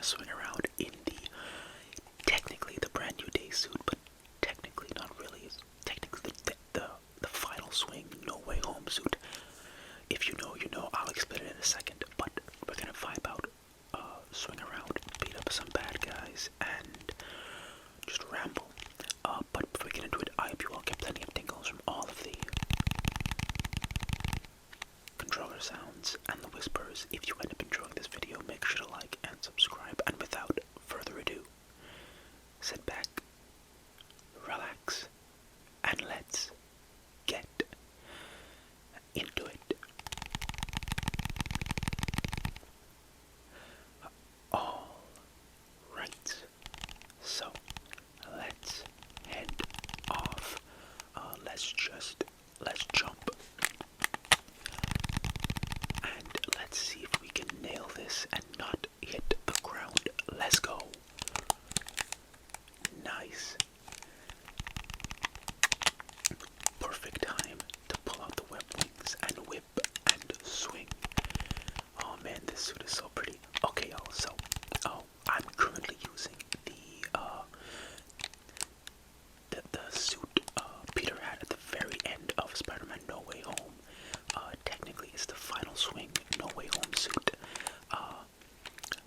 swing around in technically the brand new day suit, but technically not really. It's technically the final swing, No Way Home suit. If you know, you know. I'll explain it in a second, but we're gonna vibe out, swing around, beat up some bad guys, and just ramble. But before we get into it, I hope you all get plenty of tingles from all of the controller sounds and the whispers. If you end up enjoying this video, make sure to like and subscribe, and without further ado, sit back, relax, and let's get into it. All right, so let's head off. Let's jump, and let's see if we can nail this and not hit the ground. Let's go. Nice. Perfect time to pull out the web wings and whip and swing. Oh man, this suit is so pretty. Okay, y'all, so I'm currently using the suit Peter had at the very end of Spider-Man No Way Home. Technically it's the final swing No Way Home suit.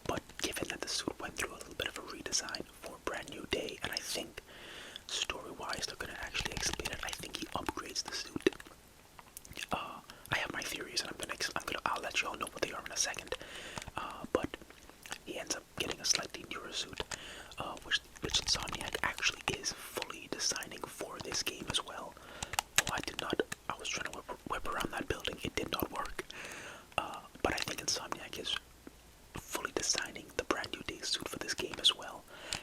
But given that the suit went through a little bit of a redesign for Brand New Day, and I think story-wise they're gonna actually explain it. I think he upgrades the suit. I have my theories, and I'll let you all know what they are in a second. But he ends up getting a slightly newer suit, which Insomniac actually is fully designing for this game as well. Oh, I was trying to whip around that building, it did not work. But I think Insomniac is fully designing the Brand New Day suit for this game as well,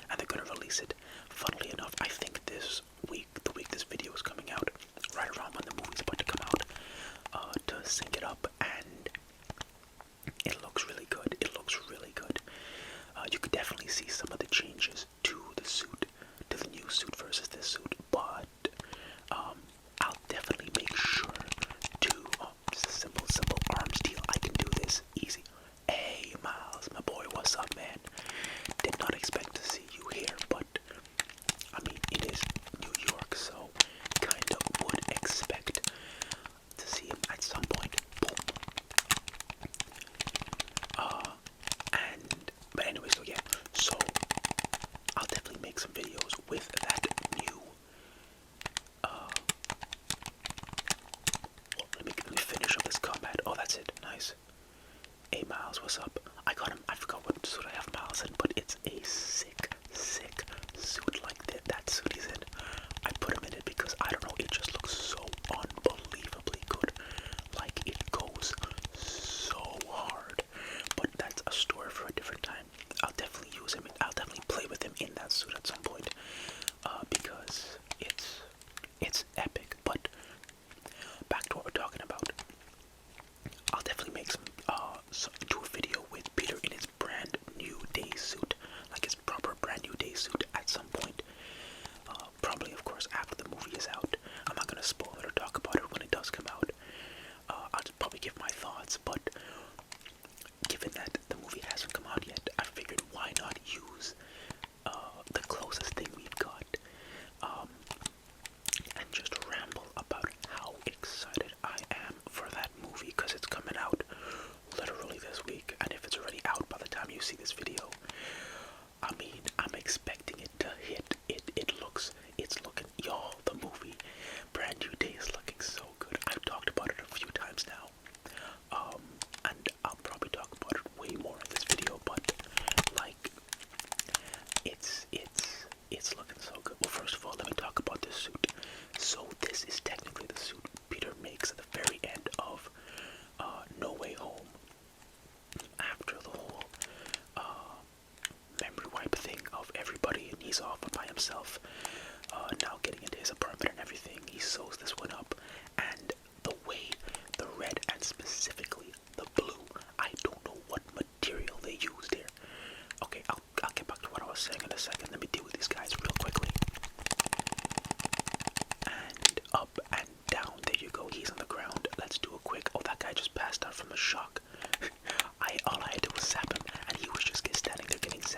and they're gonna release it. Funnily enough, I think this week, the week this video is coming out, right around when the movie's about to come out, to sync it up, and it looks really good. It looks really good. You could definitely see some of the changes to the suit, to the new suit versus this suit, but I'll definitely make sure to, just a simple arms deal. I can do this easy. Hey, Miles, my boy, what's up, man? Did not expect to see you here, but I mean, it is New York, so kind of would expect to see him at some point. Boom. But anyway, so yeah, so I'll definitely make some videos with that new, well, let me finish up this combat. Oh, that's it, nice. Hey, Miles, what's up? I got him, I forgot what suit I have Miles in, but it's a sick suit like that suit he's in. I put him in it because, I don't know, it just looks so unbelievably good. Like, it goes so hard. But that's a story for a different time. I'll definitely use him, I'll definitely play with him in that suit at some point, because it's epic. But back to what we're talking about. I'll definitely make do a video with Peter in his brand new day suit, like his proper brand new day suit at some point. Probably, of course, after the movie is out. I'm not gonna spoil it or talk about it when it does come out. I'll just probably give my thoughts, but given that the movie hasn't come out yet, I figured why not use the closest thing we've got, and just ramble about how excited I am for that movie, because it's coming out literally this week, and if it's already out by the time you see this video, I mean, I'm expecting it to hit. It's looking, y'all, the movie Brand New Day is looking so good. I've talked about it a few times now, and I'll probably talk about it way more in this video, but like, it's looking so good. Well, first of all, let me talk about this suit. So this is technically the suit Peter makes at the very end of No Way Home, after the whole memory wipe thing of everybody, and he's off by himself, now getting into his apartment and everything. He sews this one up, and the way the red and specifically the blue, I don't know what material they used here. Okay, I'll get back to what I was saying in a second. Let me deal with these guys real quickly. And up and down, there you go. He's on the ground. Let's do a quick. Oh, that guy just passed out from the shock. All I had to do was zap him, and he was just standing there getting zapped.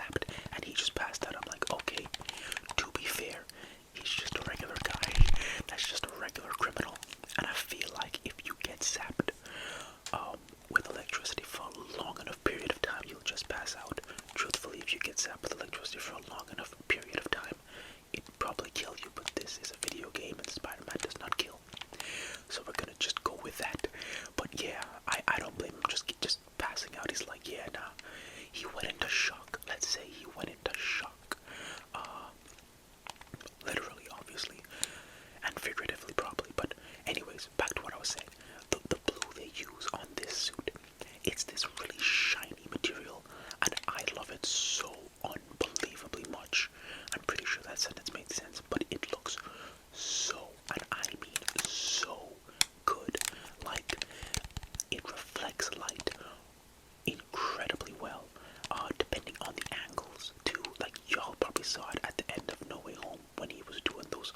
saw it at the end of No Way Home when he was doing those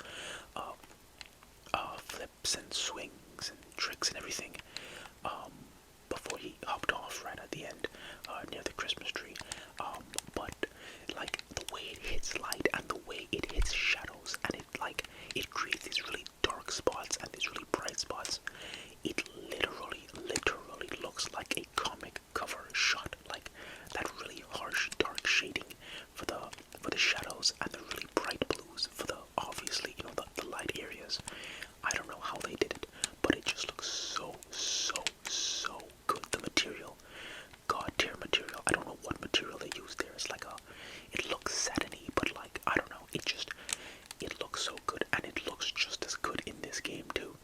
flips and swings and tricks and everything. Before he hopped off right at the end, near the Christmas tree. But like the way it hits light and the way it hits shadows, and it creates these really dark spots and these really bright spots. It literally looks like a comic cover shot, like that really harsh dark shading for the shadows and the really bright blues for the obviously the light areas. I don't know how they did it, but it just looks so good. The material, god tier material. I don't know what material they used there. It's like it looks satiny, but like I don't know. It looks so good, and it looks just as good in this game too.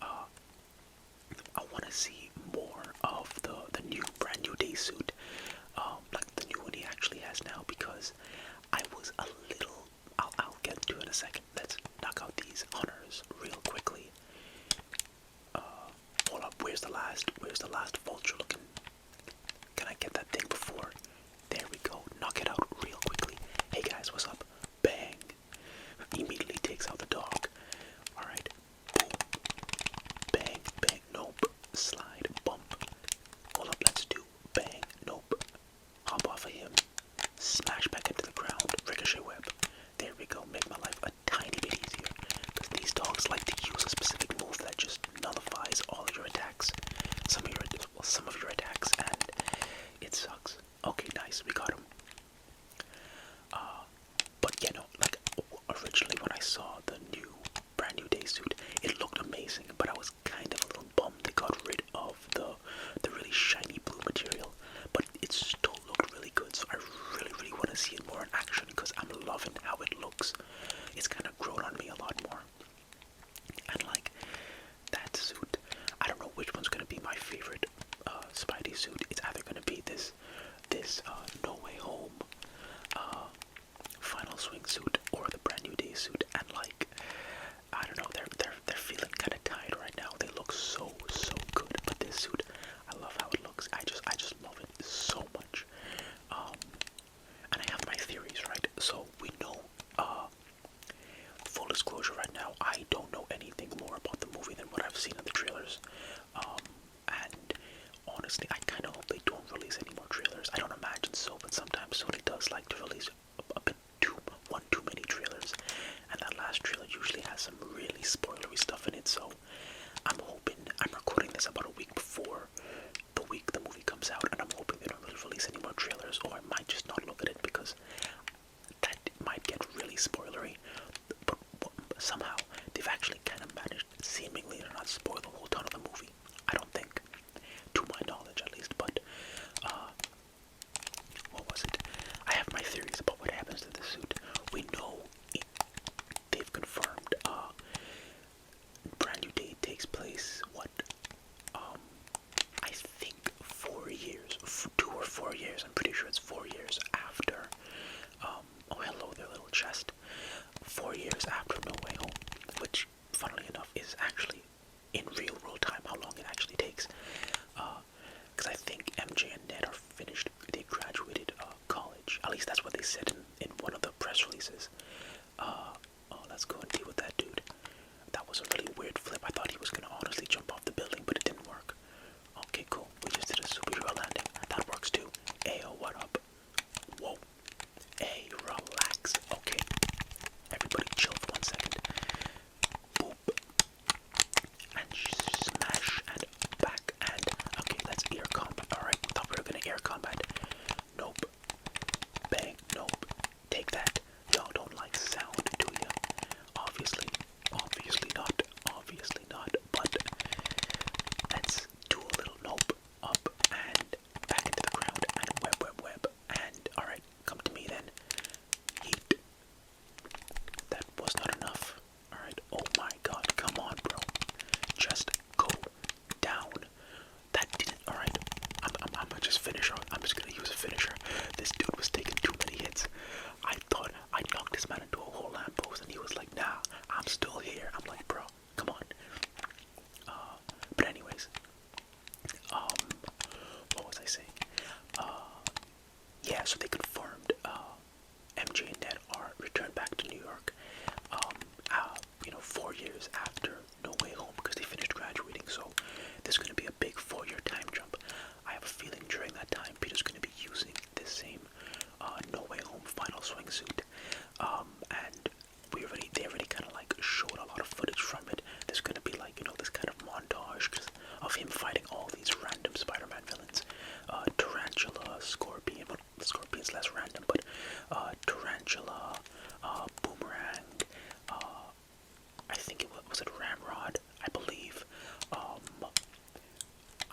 I want to see more of the brand new day suit, like the new one he actually has now, because I was a little. I'll get to it in a second. Let's knock out these hunters real quickly. Hold up. Where's the last vulture looking? Can I get that thing before? There we go. Knock it out real quickly. Hey guys, what's up? Bang. Immediately takes out the dog. Alright. Boom. Bang. Bang. Nope. Slide. Bump. Hold up. Let's do. Bang. Nope. Hop off of him. Smash back into the ground. Ricochet web. There we go. Make my life a tiny bit easier. Because these dogs like to use a specific move that just nullifies all of your attacks. Some of your attacks, and it sucks. Okay, nice. We got him. But yeah, no, like originally when I saw the brand new day suit, it looked amazing. But I was kind of a little bummed they got rid of the really shiny blue material. But it still looked really good. So I really want to see it more in action because I'm loving how it looks. It's kind of grown on me a lot more. And like that suit, I don't know which one's gonna be my favorite Spidey suit. It's either gonna be this No Way Home final swing suit or the brand new day suit. And like I don't know, they're feeling kind of tired right now. They look so good. But this suit, I love how it looks. I just love it so much. And I have my theories, right? So we know. Full disclosure right now, I don't know anything more about the movie than what I've seen in the trailers. And honestly, I kind of hope they don't release any more trailers. I don't imagine so, but sometimes Sony does like to release one too many trailers. And that last trailer usually has some really spoilery stuff in it, so I'm recording this about a week before the week the movie comes out, and I'm hoping they don't really release any more trailers, or I might just not look at it because that might get really spoilery. But somehow they've actually kind of managed seemingly to not spoil the whole ton of the movie. I don't think, to my knowledge at least. But what was it? I have my theories about what happens to the suit. We know they've confirmed brand new day takes place. I think 4 years, 2 or 4 years. I'm pretty sure it's 4 years after. Oh, hello there, little chest. 4 years after No Way Home, which, funnily enough, is actually in real world time how long it actually takes. Because I think MJ and Ned are finished. They graduated college. At least that's what they said in one of the press releases. Oh, let's go and deal with that dude. That was a really weird flip. I thought he was gonna honestly jump off the building, but it didn't work. Okay, cool. We just did a superhero landing. That works too. Ayo, what up? Whoa. Hey, relax. Okay. Everybody chill for 1 second. Boop. And smash and back and okay, let's air combat. Alright, thought we were gonna air combat. Nope. Bang, nope. Take that. Y'all don't like sound, do ya? Obviously not. Obviously not. But let's do a little nope. Up and back into the ground and web. And alright, come to me then. Heat. That was not enough. Alright, oh my god, come on, bro. Just go down. That didn't, alright. I'm gonna just finish. I'm just gonna use a finisher. This dude was taking too many hits. I thought I knocked this man into a whole lamppost and he was like, nah, I'm still here. I'm like, bro, come on. But anyways, what was I saying? Yeah, so they confirmed Tarantula, Boomerang, I think was it Ramrod, I believe.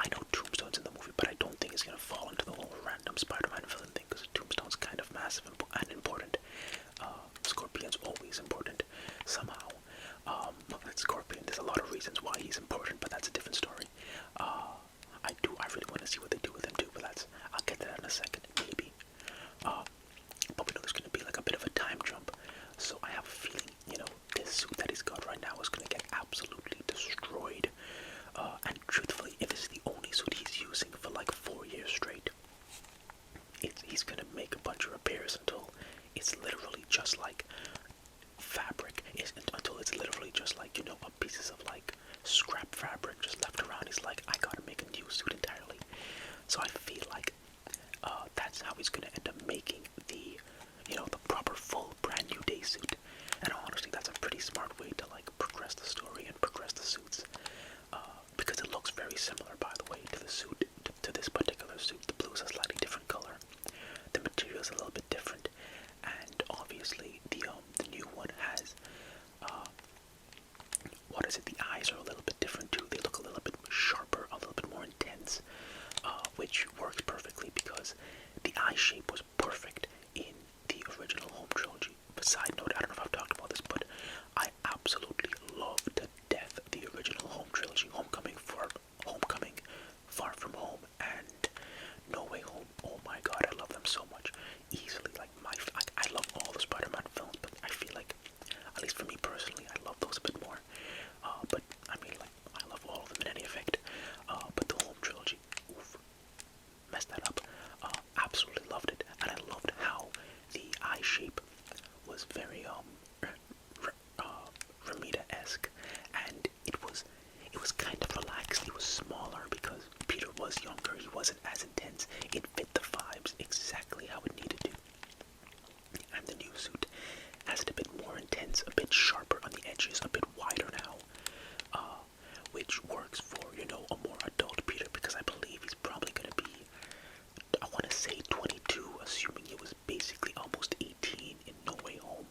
I know Tombstone's in the movie, but I don't think it's gonna fall into the whole random Spider-Man villain thing, because Tombstone's kind of massive and important. Scorpion's always important, somehow. Scorpion, there's a lot of reasons why he's important, but that's a different story. I really want to see what they do with him too, but I'll get to that in a second, maybe. But we know there's gonna be like a bit of a time jump, so I have a feeling, this suit that he's got right now is gonna get absolutely destroyed. And truthfully, if it's the only suit he's using for like 4 years straight, he's gonna make a bunch of repairs until it's literally just like fabric, until it's literally just like, pieces of like scrap fabric just left around. He's like, I gotta make a new suit entirely. So I feel like that's how he's gonna end up making the proper full brand new day suit. And honestly, that's a pretty smart way to like progress the story and progress the suits, because it looks very similar, by the way, to the suit, to this particular suit. The blue is a slightly different color, the material is a little bit different, and obviously the new one has the eyes are a little bit different too. They look a little bit sharper, a little bit more intense, which works perfectly because the eye shape was perfect in the original Home trilogy. But side note, I don't know if I've talked about this, but I absolutely love to death the original Home trilogy. Homecoming, Far From Home, and No Way Home. Oh my god, I love them so much. Easily, like, I love all the Spider-Man films, but I feel like, at least for me personally, I love those a bit more. But I mean, like, I love all of them in any effect. But the Home trilogy, oof, messed that up. Absolutely loved it, and I loved how the eye shape was very Ramita-esque, and it was kind of relaxed. It was smaller because Peter was younger. He wasn't as intense. It fit the vibes exactly how it needed to. And the new suit has it a bit more intense, a bit sharper on the edges, a bit wider now, which works for, a more adult Peter, because I believe he's probably going to be, I want to say 22, assuming he was basically almost 18 in No Way Home.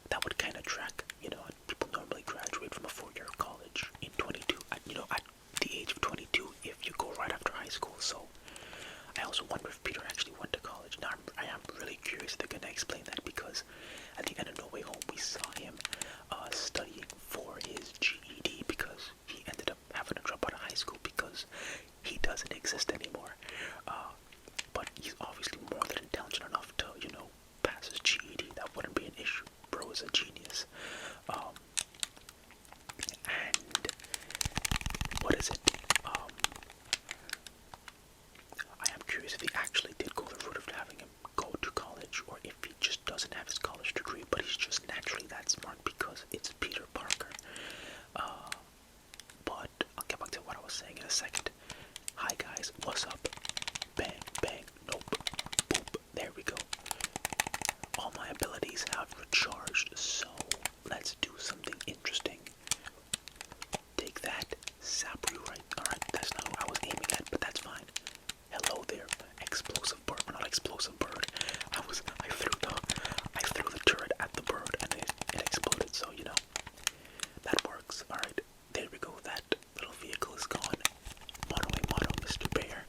That would kind of track, people normally graduate from a 4-year college in 22, at the age of 22 if you go right after high school. So I also wonder if Peter actually went to college. Now I am really curious if they're going to explain that, because at the end of No Way Home we saw him studying for his GED, because he ended up having to drop out of high school because he doesn't exist anymore. But he's obviously more than intelligent enough to, pass his GED. That wouldn't be an issue. Bro is a genius. And what is it? I am curious if he actually did go the route of having him go to college, or if he just doesn't have his college degree, but he's just naturally that smart because it's Peter Parker. But I'll get back to what I was saying in a second. Hi guys, what's up? Bang, bang, nope, boop, there we go. All my abilities have recharged, so let's do something interesting. Take that, zap you right. Alright, that's not what I was aiming at, but that's fine. Hello there, explosive bird. Well, not explosive bird. I threw the turret at the bird and it exploded, so that works. Alright, there we go. That little vehicle is gone. Mono a mono, Mr. Bear.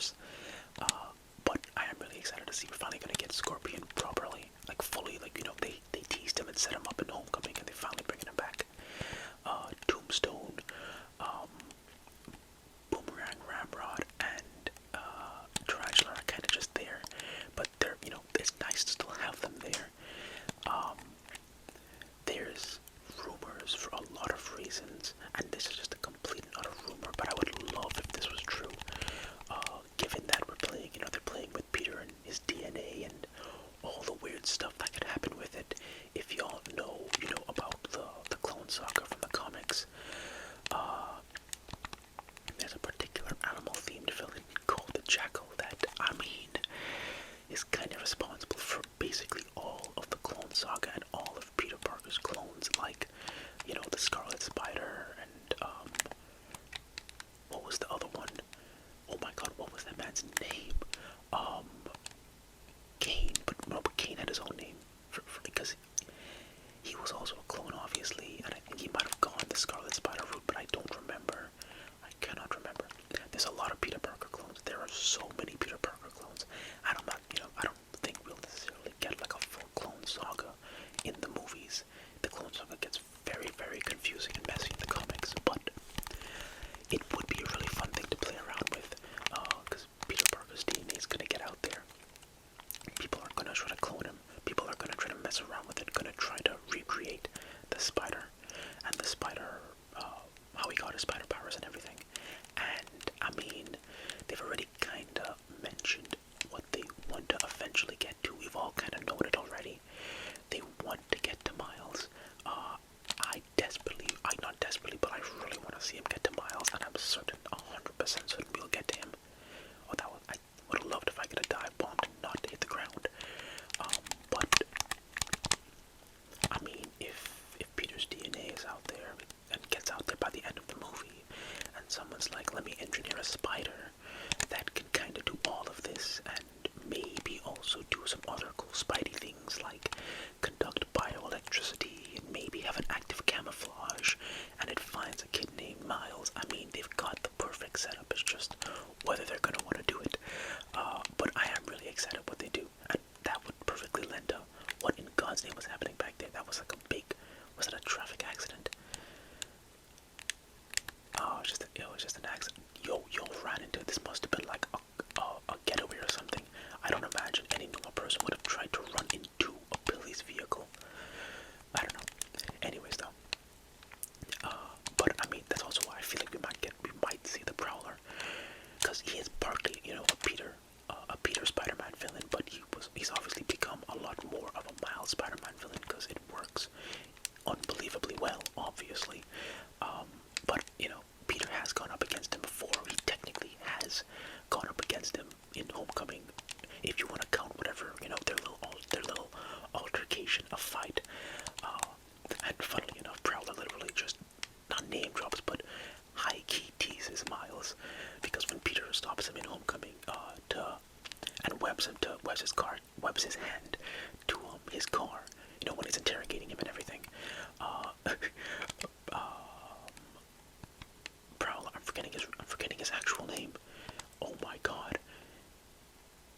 universe. But I am really excited to see we're finally gonna get Scorpion properly, like fully, like, you know, they teased him and set him up in Homecoming, and they finally bringing him back. Tombstone, Boomerang, Ramrod, and Tarantula are kind of just there, but they're, you know, it's nice to still have them there. There's rumors for a lot of reasons, and this is just a complete and utter rumor, but I would love if this was true. Given that we're playing, you know, they're playing with Peter and his DNA and all the weird stuff that could happen with it. If y'all know, you know, about the Clone Saga from the comics, there's a particular animal-themed villain called the Jackal that, I mean, is kind of responsible for basically all of the Clone Saga and all of Peter Parker's clones, like, you know, the Scarlet Spider and, what was the other one? Oh my god, what was that man's name? Kane, but no, but Kane had his own name, because he was also a clone, obviously, and I think he might have gone the Scarlet Spider route, but I don't remember. I cannot remember. There's a lot of Peter Parker clones. There are so many Peter Parker clones. I don't think we'll necessarily get like a full clone saga in the movies. The clone saga gets very, very confusing and messy in the comics, but it would be a really fun thing to play around with, because Peter Parker's DNA is gonna get out there. People are gonna try to clone him. People are gonna try to mess around with it, gonna try to recreate the spider, and the spider, how he got his spider powers and everything. And, I mean, they've already kinda mentioned what they want to eventually get to. We've all kinda known it already. They want to get to Miles. Not desperately, but I really want to see him get to Miles, and I'm certain, 100% certain we'll get to him. Oh, I would have loved if I could have dive bombed and not hit the ground. But, I mean, if Peter's DNA is out there, and gets out there by the end of the movie, and someone's like, let me engineer a spider that can kind of do all of this, and maybe also do some other cool Spidey things, like conduct bioelectricity, and maybe have an active camouflage, and it finds a kid named Miles. I mean, they've got the perfect setup. It's just whether they're gonna want to do it. But I am really excited what they do, and that would perfectly lend to what in God's name was happening back there. That was like a big, was it a traffic accident? Oh, it was just an accident. Yo ran into it. This must have been like a getaway or something. I don't imagine any normal person would have tried to run into a Billy's vehicle. I don't know. Anyways, though. But I mean, that's also why I feel like we might see the Prowler, because he is partly, you know, a Peter Spider-Man villain, but he's obviously become a lot more of a Miles Spider-Man villain because it works unbelievably well, obviously. But you know, Peter has gone up against him before. He technically has gone up against him in Homecoming, if you want to count whatever, you know, their little altercation, a fight. And funnily enough, Prowler literally just not name drops, but high key teases Miles, because when Peter stops him in Homecoming, and webs his hand to his car, you know, when he's interrogating him and everything. Prowler, I'm forgetting his actual name. Oh my god.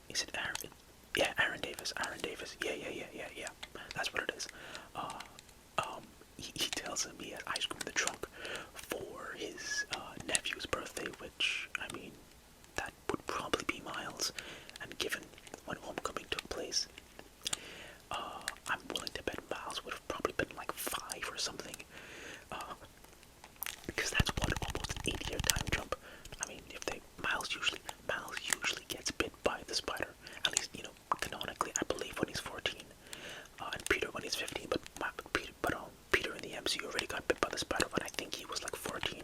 Is it Aaron? Yeah, Aaron Davis. Yeah. That's what it is. He tells him he had ice cream in the trunk for his nephew's birthday, which, I mean, that would probably be Miles. And given when Homecoming took place, I'm willing to bet Miles would have probably been like 5 or something. Because that's what, almost an 8-year time jump. I mean, Miles usually gets bit by the spider. At least, you know, canonically, I believe when he's 14, and Peter when he's 15. But Peter in the MCU already got bit by the spider when I think he was like 14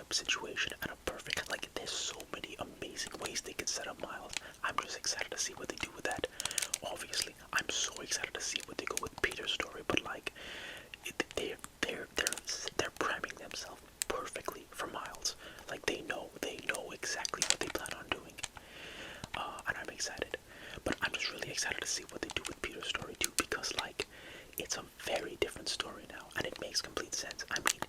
up situation and a perfect, like, there's so many amazing ways they can set up Miles. I'm just excited to see what they do with that. Obviously, I'm so excited to see what they go with Peter's story, but like, they're priming themselves perfectly for Miles. Like, they know exactly what they plan on doing, and I'm excited. But I'm just really excited to see what they do with Peter's story too, because like, it's a very different story now, and it makes complete sense. I mean,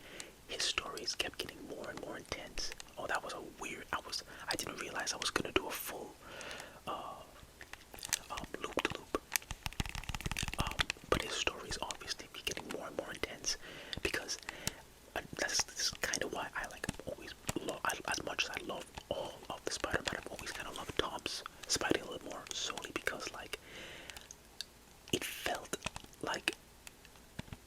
his stories kept getting more and more intense. Oh, that was a weird. I didn't realize I was gonna do a full loop to loop. But his stories obviously be getting more and more intense, because that's kind of why I like always love, as much as I love all of the Spider-Man, I've always kind of loved Tom's Spidey a little more, solely because like, it felt like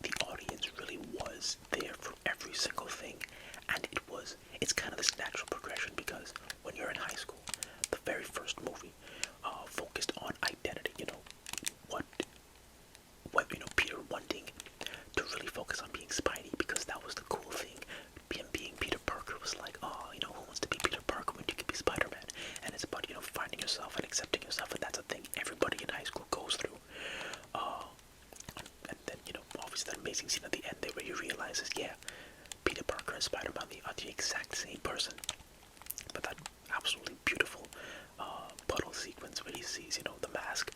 the audience really was there for every single thing, and it's kind of this natural progression, because when you're in high school, the very first movie focused on identity, Peter wanting to really focus on being Spidey, because that was the cool thing. Him being Peter Parker was like, oh, who wants to be Peter Parker when you can be Spider-Man? And it's about, finding yourself and accepting yourself, and that's a thing everybody in high school goes through. And then, obviously that amazing scene at the end there where he realizes, yeah, Peter Parker and Spider-Man are the exact same person. But that absolutely beautiful puddle sequence where he sees, the mask,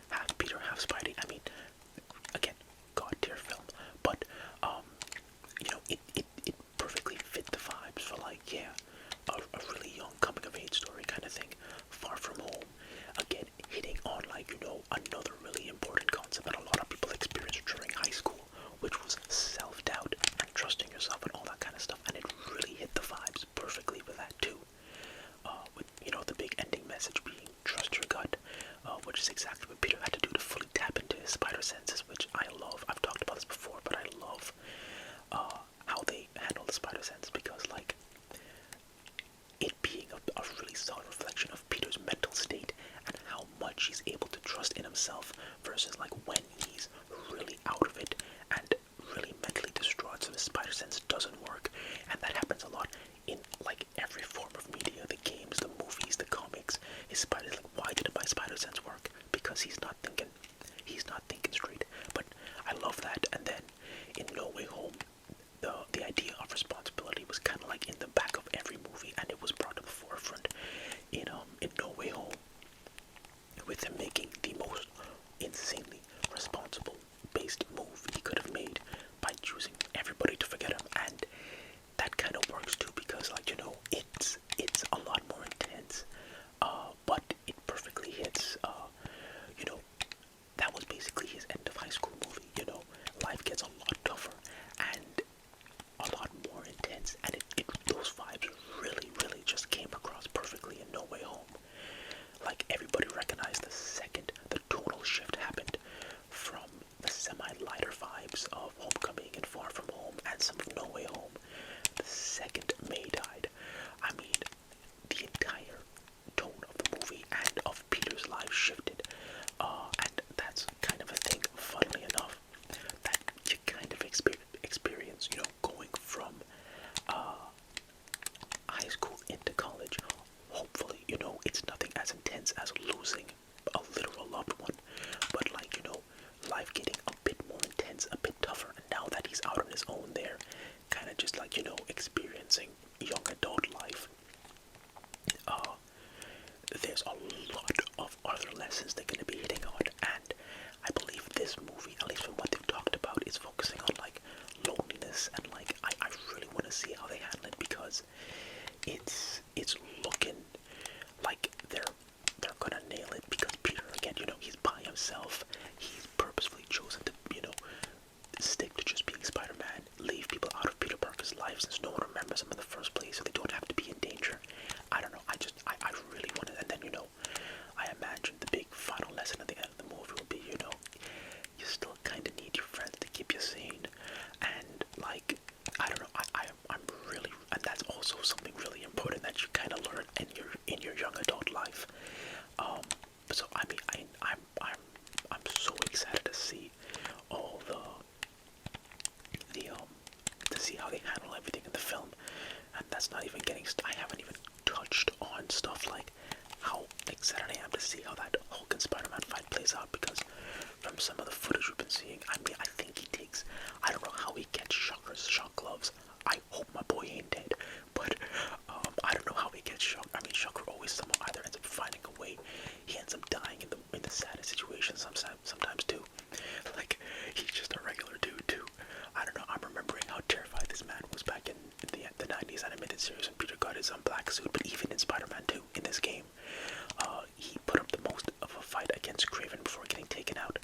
half Peter, half Spidey. I mean, again, god tier film. But, it perfectly fit the vibes for like, yeah, a really young coming of age story kind of thing. Far From Home, again, hitting on like, another really important concept that a lot of people experience during high school, which was self-doubt and trusting yourself and all that kind of stuff, and it really hit the vibes perfectly with that too. With, the big ending message being trust your gut, which is exactly what Peter had to do to fully tap into his spider senses, which I love. I've talked about this before, but I love how they handle the spider sense, because like, it being a really solid reflection of Peter's mental state and how much he's able to trust in himself versus like when he's really out of it and really mentally distraught, so the spider sense doesn't work. And that happens a lot in like every form of media, the games, the movies, the comics. His spider's like, why didn't my spider sense work? Because he's not thinking straight. But I love that. And then in No Way Home, the idea of responsibility was kind of like in the back of every movie, and it was brought to the forefront in No Way Home, with him making the most insanely responsible based move he could have made by choosing everybody to forget him. And that kind of works too, because like, it's a lot more intense, but it perfectly hits. That was basically his end of high school movie. Life gets a lot tougher and a lot more intense, and those vibes really just came across perfectly in No Way Home. Like, everybody recognized the second the tonal shift happened from the semi-lighter vibes of Homecoming and Far From Home and some of No Way Home. The second May died, I mean, the entire tone of the movie and of Peter's life shifted. And that's kind of a thing, funnily enough, that you kind of experience, going from high school into college. Hopefully, it's nothing as intense as losing a literal loved one, but like, life getting a bit more intense, a bit tougher, and now that he's out on his own there, kind of just like, experiencing young adult life. There's a lot of other lessons they're going to be hitting on, and I believe this movie, at least from what they've talked about, is focusing on like loneliness, and like, I really want to see how they handle it, because it's looking like they're gonna nail it, because Peter, again, he's by himself. He's purposefully chosen to, stick to just being Spider-Man, leave people out of Peter Parker's life since no one remembers him in the first place, so they don't have to be in danger. I don't know, I really want it. And then, I imagine the big final lesson at the end of the movie will be, you still kind of need your friends to keep you sane. And, like, I don't know, I'm really, and that's also something really important that you kind of learn in your young adult life. So I mean, I'm so excited to see all to see how they handle everything in the film. And that's not even getting. I haven't even touched on stuff like how excited I am to see how that Hulk and Spider-Man fight plays out, because from some of the footage we've been seeing, I mean, I think he takes. I don't know how he gets Shocker's shock gloves. I hope my boy ain't dead, but I don't know how he gets Shocker. I mean, Shocker always somehow either ends up finding a way. He ends up dying in the saddest situations sometimes too. Like, he's just a regular dude too. I don't know. I'm remembering how terrified this man was back in the 90s animated series when Peter got his black suit. But even in Spider-Man 2, in this game, he put up the most of a fight against Kraven before getting taken out.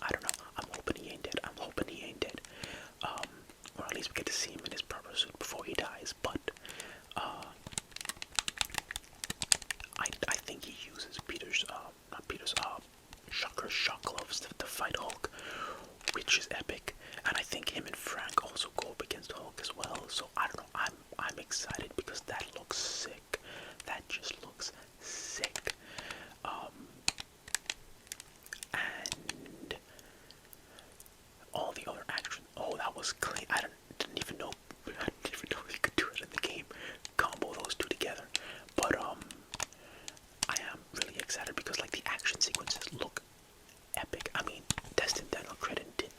I don't know. I'm hoping he ain't dead. Or at least we get to see him in his proper suit before he dies. But I think he uses Shocker's shock gloves to fight Hulk, which is epic. And I think him and Frank also go up against Hulk as well. So I don't know. I'm excited because that looks sick. That just looks sick. And all the other action. Oh, that was clean. I didn't even know you could do it in the game. Combo those two together. But I am really excited because like the action sequences look epic. I mean, Destin Daniel Cretton did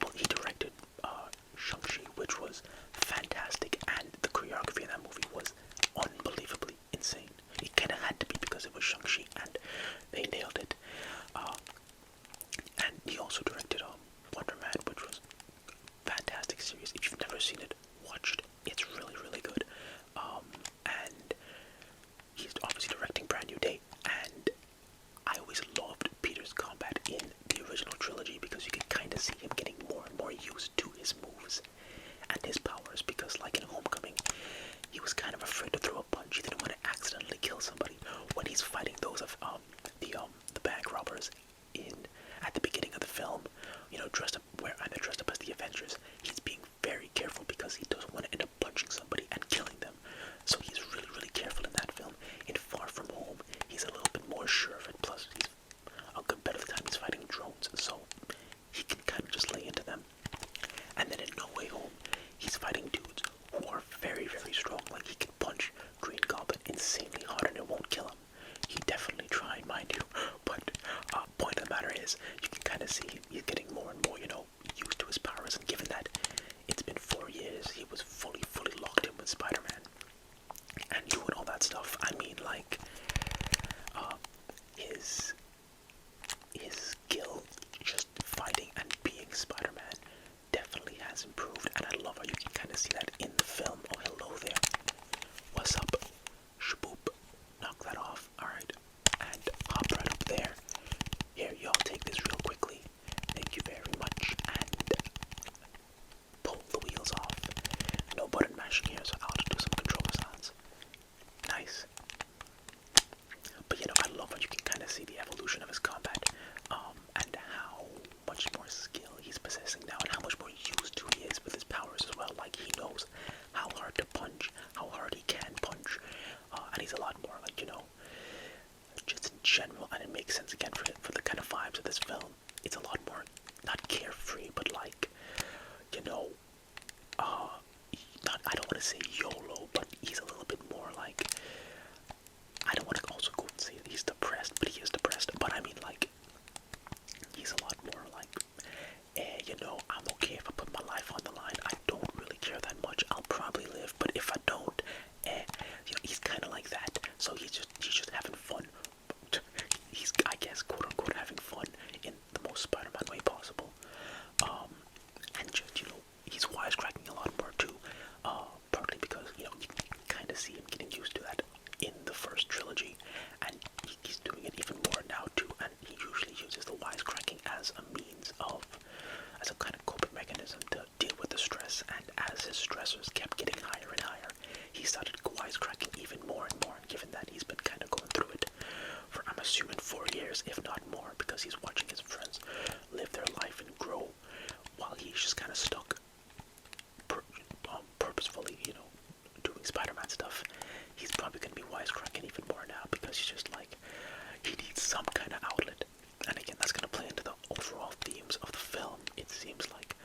well, he directed Shang-Chi, which was fantastic, and the choreography in that movie was unbelievably insane. It kind of had to be because it was Shang-Chi, and they nailed it. And he also directed Wonder Man, which was a fantastic series. If you've never seen it, watch it. It's really, really good. And he's obviously directing Brand New Day, and I always loved Peter's combat in the original trilogy because you could kind of see him getting more and more used to his moves and his powers, because like in Homecoming, he was kind of afraid to throw a punch. He didn't want to accidentally kill somebody. When he's fighting those of the bank robbers at the beginning of the film, you know, dressed up as the Avengers, he's being very careful because he doesn't want to end up punching somebody and killing them. So he's really, really careful in that film. In Far From Home, he's a little bit more sure of it. Plus, he's a good bit of the time he's fighting drones, so he can kind of just lay into them. And then in No Way Home, he's fighting dudes who are very, very strong. Like, he can punch Green Goblin insanely hard and it won't kill him. He definitely tried, mind you. But point of the matter is, you can kind of see he's getting more and more, you know, used to his powers. And given that it's been 4 years, he was fully locked in with Spider-Man and doing all that stuff. I mean, like, his skill just fighting and being Spider-Man definitely has improved, and I love how you can kind of see that in the film. Oh, hello there. What's up? Shaboop. Knock that off. Alright. And hop right up there. Here, y'all take this real quickly. Thank you very much. And pull the wheels off. No button mashing here, so I'll just do some controller sounds. Nice. But you know, I love how you can kind of see the evolution of his combat, and how much more skill he's possessing now, and how much more used to he is with his powers as well. Like, he knows how hard to punch, how hard he can punch, and he's a lot more, like, you know, just in general, and it makes sense again for the kind of vibes of this film. It's a lot more, not carefree, but like, you know, I don't want to say YOLO, but he's a little bit more like, I don't want to also go and say he's depressed, but he is depressed. But I mean, like, he's a lot more like, you know, I'm okay if I put my life on the line. I don't really care that much. I'll probably live, but if I don't, you know, he's kind of like that. So he's just having fun. He's, I guess, quote unquote, having fun in the most Spider-Man way possible. And just, you know, he's wisecracking a lot more too. Partly because, you know, you can kind of see him getting used to that in the first trilogy, and he's doing it even more now too. And he usually uses the wisecracking as a kind of coping mechanism to deal with the stress. And as his stressors kept getting higher and higher, he started wisecracking even more and more. And given that he's been kind of going through it for, I'm assuming, 4 years, if not more, because he's watching his friends live their life and grow while he's just kind of stuck purposefully, you know, doing Spider-Man stuff. He's probably going to be wisecracking even more now, because he's just like, he needs some kind of outlet. And again, that's going to play into the overall themes of the film. It seems like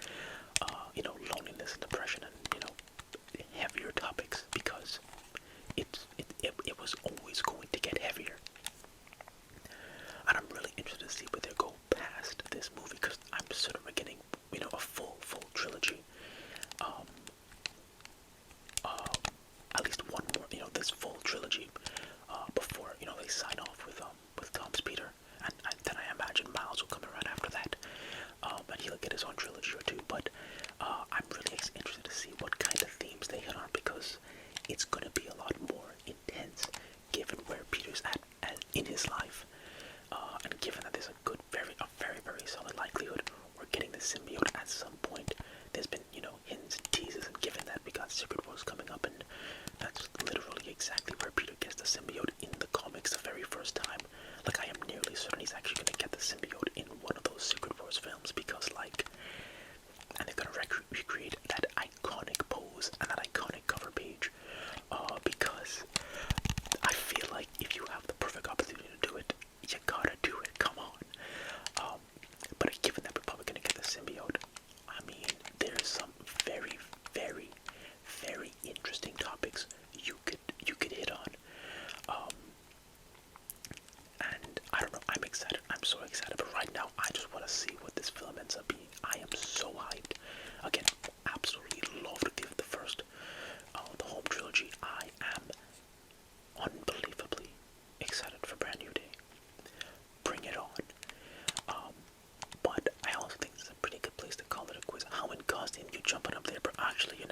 actually,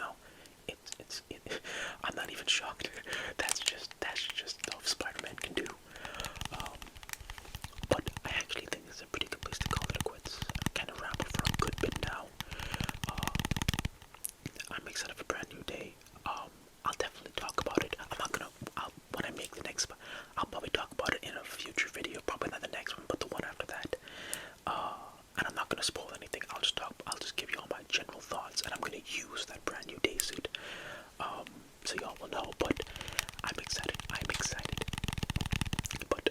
I'm not even shocked. That's just stuff Spider-Man can do. But I actually think this is a pretty good place to call it quits. I've kind of rambled for a good bit now. I'm excited for a brand new day. I'll definitely talk about it. I'm not gonna. When I make the next, I'll probably talk about it in a future video. Probably not the next one, but the one after that. And I'm not gonna spoil anything. I'll just give you all my general thoughts, and I'm gonna use that brand new day suit. So y'all will know. But I'm excited. But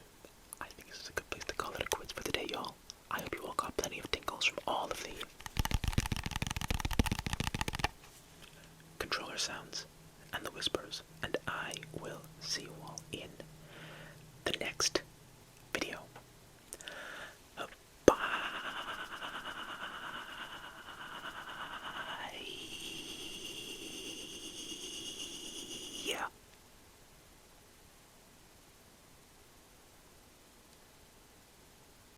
I think this is a good place to call it quits for the day, y'all. I hope you all got plenty of tingles from all of the controller sounds and the whispers, and I will see you all in the next video. Bye. Yeah.